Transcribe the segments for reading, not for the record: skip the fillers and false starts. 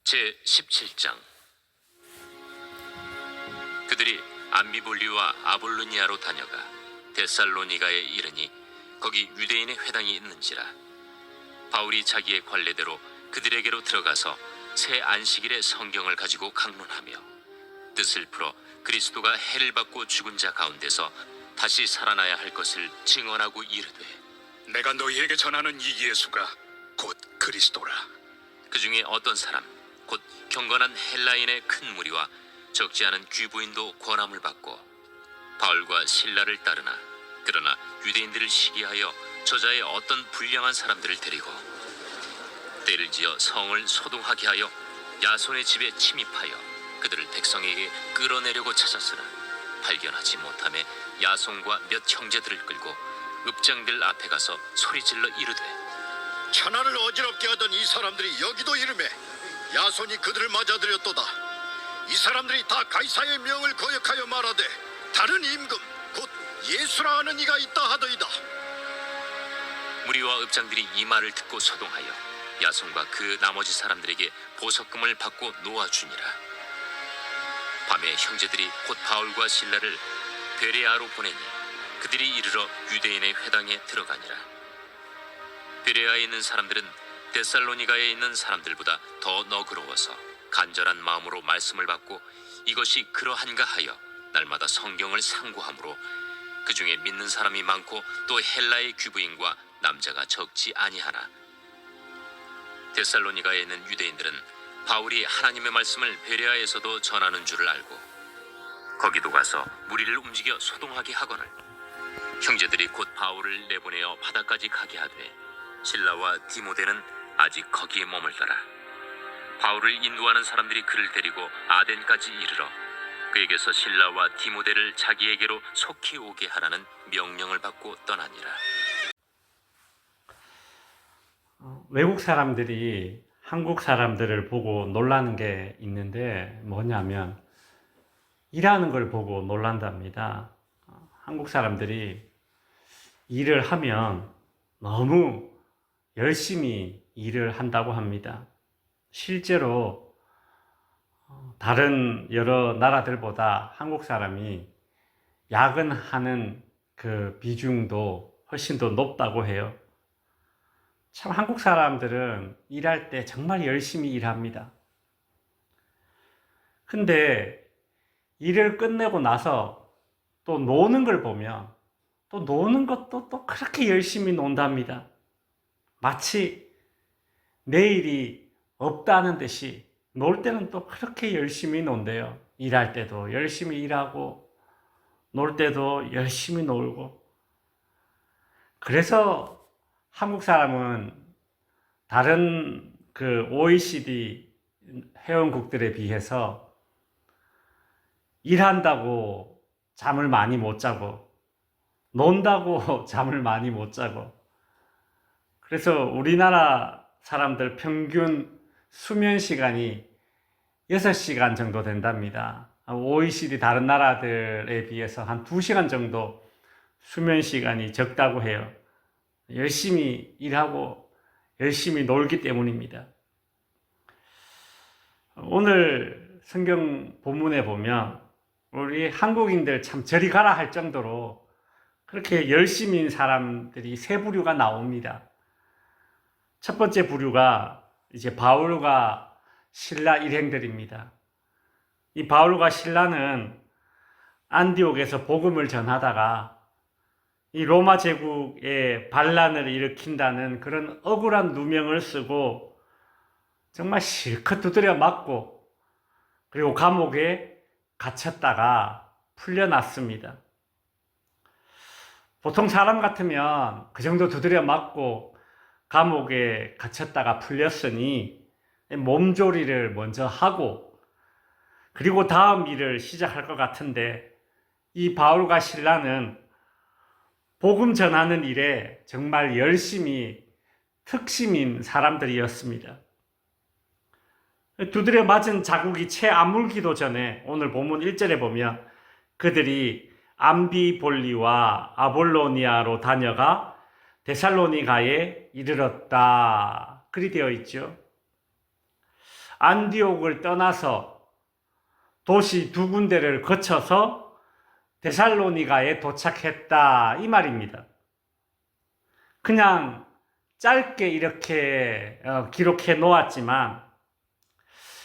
제17장. 그들이 암비볼리와 아볼로니아로 다녀가 데살로니가에 이르니 거기 유대인의 회당이 있는지라. 바울이 자기의 관례대로 그들에게로 들어가서 새 안식일에 성경을 가지고 강론하며 뜻을 풀어 그리스도가 해를 받고 죽은 자 가운데서 다시 살아나야 할 것을 증언하고 이르되, 내가 너희에게 전하는 이 예수가 곧 그리스도라. 그 중에 어떤 사람 곧 경건한 헬라인의 큰 무리와 적지 않은 귀부인도 권함을 받고 바울과 실라를 따르나, 그러나 유대인들을 시기하여 저자의 어떤 불량한 사람들을 데리고 때를 지어 성을 소동하게 하여 야손의 집에 침입하여 그들을 백성에게 끌어내려고 찾았으나 발견하지 못하며 야손과 몇 형제들을 끌고 읍장들 앞에 가서 소리질러 이르되, 천하를 어지럽게 하던 이 사람들이 여기도 이르매 야손이 그들을 맞아들였도다. 이 사람들이 다 가이사의 명을 거역하여 말하되 다른 임금 곧 예수라 하는 이가 있다 하더이다. 무리와 읍장들이 이 말을 듣고 소동하여 야손과 그 나머지 사람들에게 보석금을 받고 놓아주니라. 밤에 형제들이 곧 바울과 실라를 베레아로 보내니 그들이 이르러 유대인의 회당에 들어가니라. 베레아에 있는 사람들은 데살로니가에 있는 사람들보다 더 너그러워서 간절한 마음으로 말씀을 받고 이것이 그러한가 하여 날마다 성경을 상고하므로 그 중에 믿는 사람이 많고 또 헬라의 귀부인과 남자가 적지 아니하나, 데살로니가에 있는 유대인들은 바울이 하나님의 말씀을 베레아에서도 전하는 줄을 알고 거기도 가서 무리를 움직여 소동하게 하거늘 형제들이 곧 바울을 내보내어 바다까지 가게 하되 실라와 디모데는 아직 거기에 머물더라. 바울을 인도하는 사람들이 그를 데리고 아덴까지 이르러 그에게서 실라와 디모데를 자기에게로 속히 오게 하라는 명령을 받고 떠나니라. 외국 사람들이 한국 사람들을 보고 놀라는 게 있는데 뭐냐면 일하는 걸 보고 놀란답니다. 한국 사람들이 일을 하면 너무 열심히 일을 한다고 합니다. 실제로 다른 여러 나라들보다 한국 사람이 야근하는 그 비중도 훨씬 더 높다고 해요. 참 한국 사람들은 일할 때 정말 열심히 일합니다. 근데 일을 끝내고 나서 또 노는 걸 보면 또 노는 것도 또 그렇게 열심히 논답니다. 마치 내일이 없다는 듯이 놀 때는 또 그렇게 열심히 논대요. 일할 때도 열심히 일하고 놀 때도 열심히 놀고. 그래서 한국 사람은 다른 그 OECD 회원국들에 비해서 일한다고 잠을 많이 못 자고 논다고 잠을 많이 못 자고, 그래서 우리나라 사람들 평균 수면 시간이 6시간 정도 된답니다. OECD 다른 나라들에 비해서 한 2시간 정도 수면 시간이 적다고 해요. 열심히 일하고 열심히 놀기 때문입니다. 오늘 성경 본문에 보면 우리 한국인들 참 저리 가라 할 정도로 그렇게 열심인 사람들이 세 부류가 나옵니다. 첫 번째 부류가 이제 바울과 실라 일행들입니다. 이 바울과 실라는 안디옥에서 복음을 전하다가 이 로마 제국에 반란을 일으킨다는 그런 억울한 누명을 쓰고 정말 실컷 두드려 맞고 그리고 감옥에 갇혔다가 풀려났습니다. 보통 사람 같으면 그 정도 두드려 맞고 감옥에 갇혔다가 풀렸으니 몸조리를 먼저 하고 그리고 다음 일을 시작할 것 같은데, 이 바울과 실라는 복음 전하는 일에 정말 열심히 특심인 사람들이었습니다. 두드려 맞은 자국이 채 아물기도 전에 오늘 본문 1절에 보면 그들이 암비볼리와 아볼로니아로 다녀가 데살로니가에 이르렀다, 그리 되어 있죠. 안디옥을 떠나서 도시 두 군데를 거쳐서 데살로니가에 도착했다 이 말입니다. 그냥 짧게 이렇게 기록해 놓았지만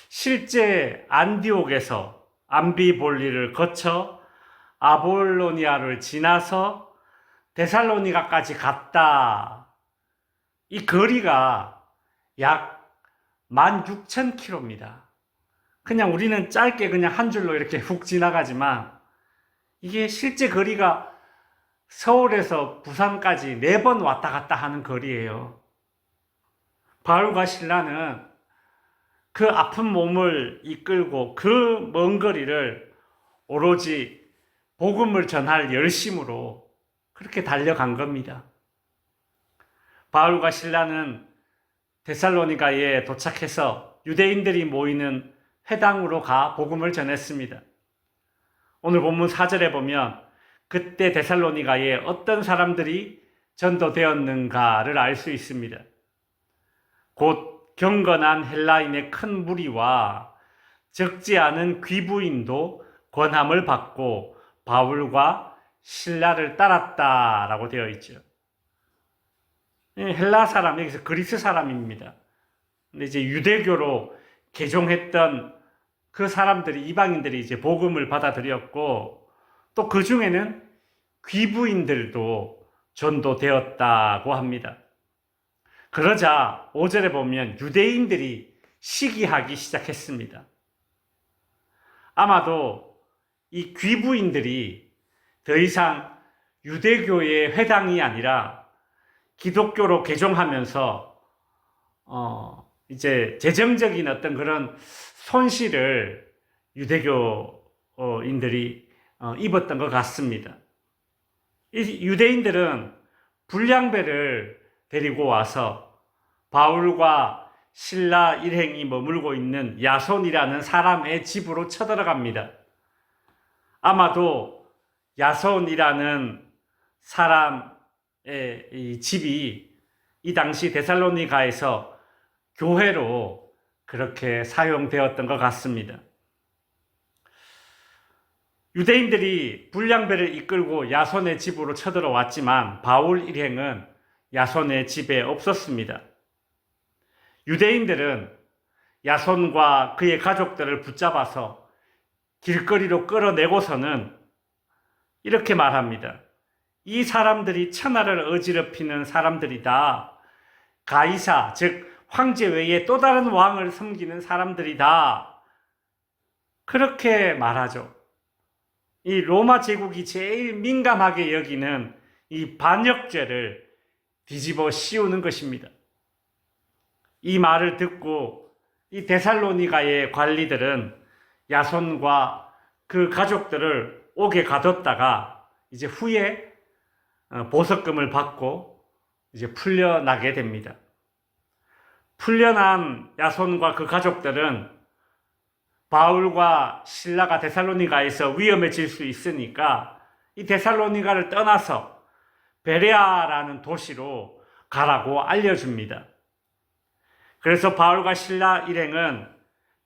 실제 안디옥에서 암비볼리를 거쳐 아볼로니아를 지나서 데살로니가까지 갔다. 이 거리가 약 16,000km입니다. 그냥 우리는 짧게 그냥 한 줄로 이렇게 훅 지나가지만 이게 실제 거리가 서울에서 부산까지 4번 왔다 갔다 하는 거리예요. 바울과 실라는 그 아픈 몸을 이끌고 그 먼 거리를 오로지 복음을 전할 열심으로 그렇게 달려간 겁니다. 바울과 실라는 데살로니가에 도착해서 유대인들이 모이는 회당으로 가 복음을 전했습니다. 오늘 본문 4절에 보면 그때 데살로니가에 어떤 사람들이 전도되었는가를 알 수 있습니다. 곧 경건한 헬라인의 큰 무리와 적지 않은 귀부인도 권함을 받고 바울과 실라를 따랐다라고 되어 있죠. 헬라 사람, 여기서 그리스 사람입니다. 근데 이제 유대교로 개종했던 그 사람들이, 이방인들이 이제 복음을 받아들였고, 또 그 중에는 귀부인들도 전도되었다고 합니다. 그러자 5절에 보면 유대인들이 시기하기 시작했습니다. 아마도 이 귀부인들이 더 이상 유대교의 회당이 아니라 기독교로 개종하면서 이제 재정적인 어떤 그런 손실을 유대교인들이 입었던 것 같습니다. 이 유대인들은 불량배를 데리고 와서 바울과 실라 일행이 머물고 있는 야손이라는 사람의 집으로 쳐들어갑니다. 아마도 야손이라는 사람의 이 집이 이 당시 데살로니가에서 교회로 그렇게 사용되었던 것 같습니다. 유대인들이 불량배를 이끌고 야손의 집으로 쳐들어왔지만 바울 일행은 야손의 집에 없었습니다. 유대인들은 야손과 그의 가족들을 붙잡아서 길거리로 끌어내고서는 이렇게 말합니다. 이 사람들이 천하를 어지럽히는 사람들이다. 가이사, 즉 황제 외에 또 다른 왕을 섬기는 사람들이다. 그렇게 말하죠. 이 로마 제국이 제일 민감하게 여기는 이 반역죄를 뒤집어 씌우는 것입니다. 이 말을 듣고 이 데살로니가의 관리들은 야손과 그 가족들을 옥에 가뒀다가 이제 후에 보석금을 받고 이제 풀려나게 됩니다. 풀려난 야손과 그 가족들은 바울과 실라가 데살로니가에서 위험해질 수 있으니까 이 데살로니가를 떠나서 베레아라는 도시로 가라고 알려줍니다. 그래서 바울과 실라 일행은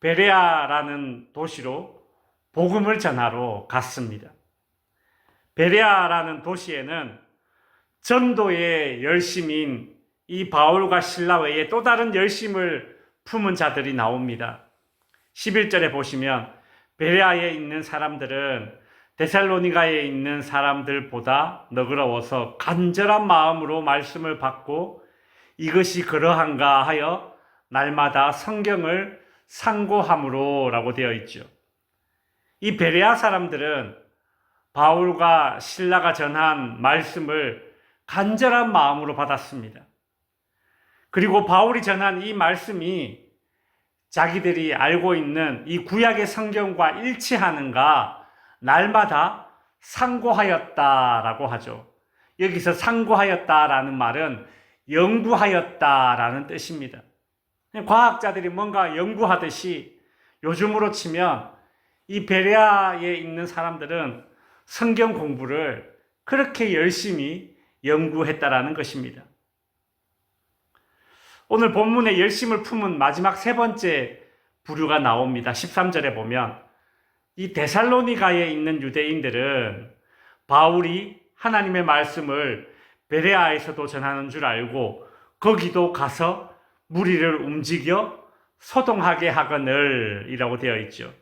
베레아라는 도시로 복음을 전하러 갔습니다. 베레아라는 도시에는 전도의 열심인 이 바울과 실라 외에 또 다른 열심을 품은 자들이 나옵니다. 11절에 보시면 베레아에 있는 사람들은 데살로니가에 있는 사람들보다 너그러워서 간절한 마음으로 말씀을 받고 이것이 그러한가 하여 날마다 성경을 상고함으로 라고 되어 있죠. 이 베레아 사람들은 바울과 실라가 전한 말씀을 간절한 마음으로 받았습니다. 그리고 바울이 전한 이 말씀이 자기들이 알고 있는 이 구약의 성경과 일치하는가 날마다 상고하였다라고 하죠. 여기서 상고하였다라는 말은 연구하였다라는 뜻입니다. 과학자들이 뭔가 연구하듯이 요즘으로 치면 이 베레아에 있는 사람들은 성경 공부를 그렇게 열심히 연구했다라는 것입니다. 오늘 본문의 열심을 품은 마지막 세 번째 부류가 나옵니다. 13절에 보면 이 데살로니가에 있는 유대인들은 바울이 하나님의 말씀을 베레아에서도 전하는 줄 알고 거기도 가서 무리를 움직여 소동하게 하거늘 이라고 되어 있죠.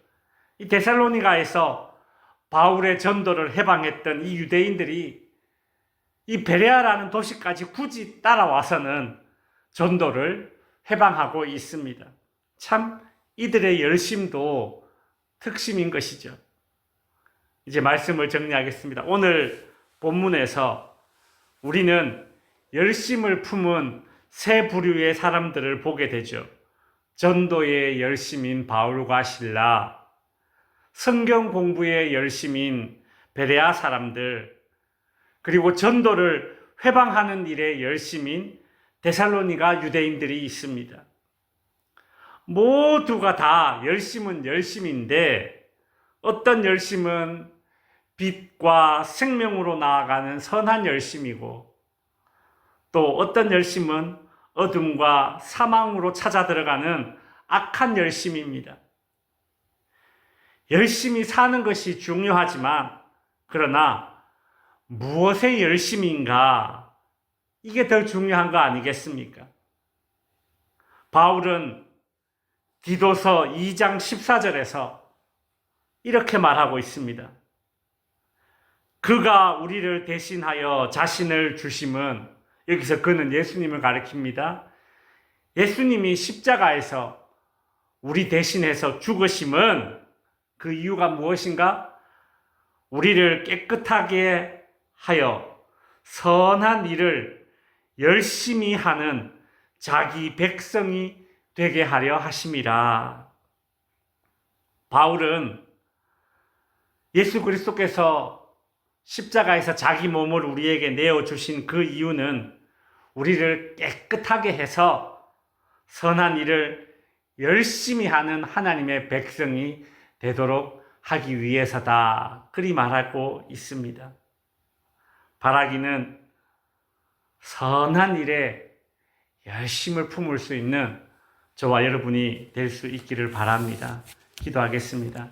이 데살로니가에서 바울의 전도를 해방했던 이 유대인들이 이 베레아라는 도시까지 굳이 따라와서는 전도를 해방하고 있습니다. 참 이들의 열심도 특심인 것이죠. 이제 말씀을 정리하겠습니다. 오늘 본문에서 우리는 열심을 품은 세 부류의 사람들을 보게 되죠. 전도의 열심인 바울과 실라, 성경 공부의 열심인 베레아 사람들, 그리고 전도를 회방하는 일에 열심인 데살로니가 유대인들이 있습니다. 모두가 다 열심은 열심인데 어떤 열심은 빛과 생명으로 나아가는 선한 열심이고 또 어떤 열심은 어둠과 사망으로 찾아 들어가는 악한 열심입니다. 열심히 사는 것이 중요하지만 그러나 무엇의 열심인가? 이게 더 중요한 거 아니겠습니까? 바울은 디도서 2장 14절에서 이렇게 말하고 있습니다. 그가 우리를 대신하여 자신을 주심은, 여기서 그는 예수님을 가리킵니다. 예수님이 십자가에서 우리 대신해서 죽으심은 그 이유가 무엇인가? 우리를 깨끗하게 하여 선한 일을 열심히 하는 자기 백성이 되게 하려 하심이라. 바울은 예수 그리스도께서 십자가에서 자기 몸을 우리에게 내어주신 그 이유는 우리를 깨끗하게 해서 선한 일을 열심히 하는 하나님의 백성이 되도록 하기 위해서다. 그리 말하고 있습니다. 바라기는 선한 일에 열심을 품을 수 있는 저와 여러분이 될 수 있기를 바랍니다. 기도하겠습니다.